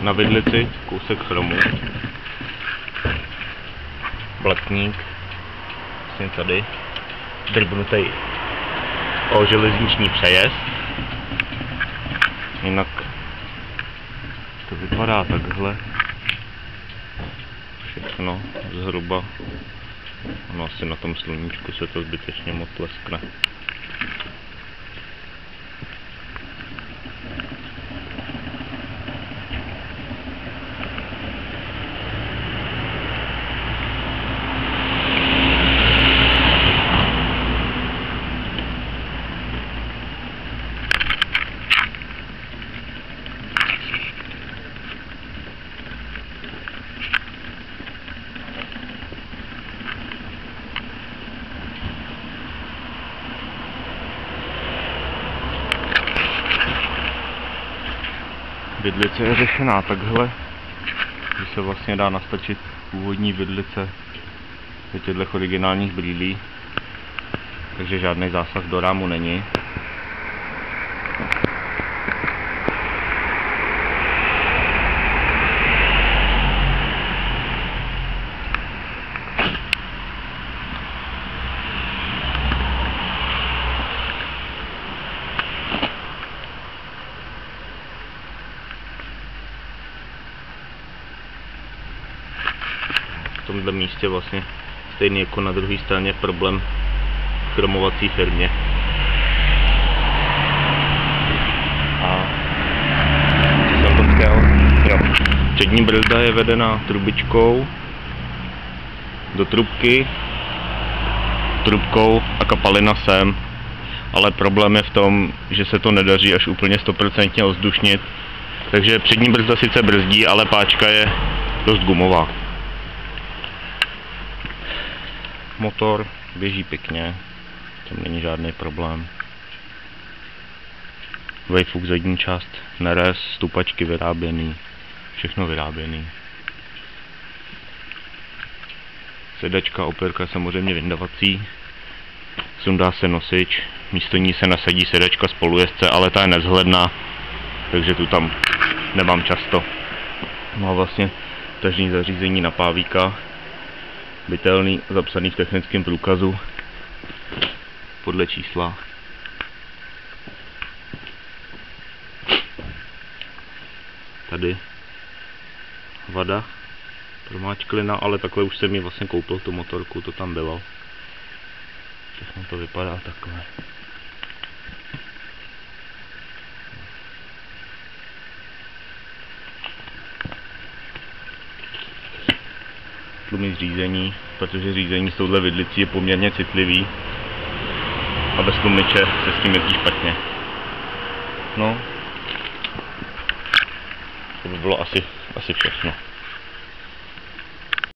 Na vidlici kousek chromu, blatník, vlastně tady, drbnutý o železniční přejezd. Jinak to vypadá takhle. Všechno zhruba. Ono asi na tom sluníčku se to zbytečně moc leskne. Vidlice je řešená takhle, že se vlastně dá nastačit původní vidlice do těchto originálních brýlí, takže žádný zásah do rámu není. V tomhle místě vlastně stejný jako na druhé straně problém v chromovací firmě. A co jsem to chtěl? Jo. Přední brzda je vedena trubičkou do trubky, trubkou a kapalina sem, ale problém je v tom, že se to nedaří až úplně 100% ovzdušnit, takže přední brzda sice brzdí, ale páčka je dost gumová. Motor běží pěkně, tam není žádný problém. Vejfuk zadní část nerez, stupačky vyráběný, všechno vyráběný. Sedačka, opěrka samozřejmě vyndavací, sundá se nosič, místo ní se nasadí sedačka spolujezdce, ale ta je nevzhledná, takže tu tam nemám často. Má vlastně tažní zařízení na pávíka, bytelný, zapsaný v technickém průkazu podle čísla. Tady vada, promáčklina, ale takhle už jsem ji vlastně koupil, tu motorku, to tam bylo. Všechno to vypadá takhle. Tlumit řízení, protože řízení s touhle vidlicí je poměrně citlivý a bez tlumiče se s tím jezdí špatně. No, to by bylo asi všechno.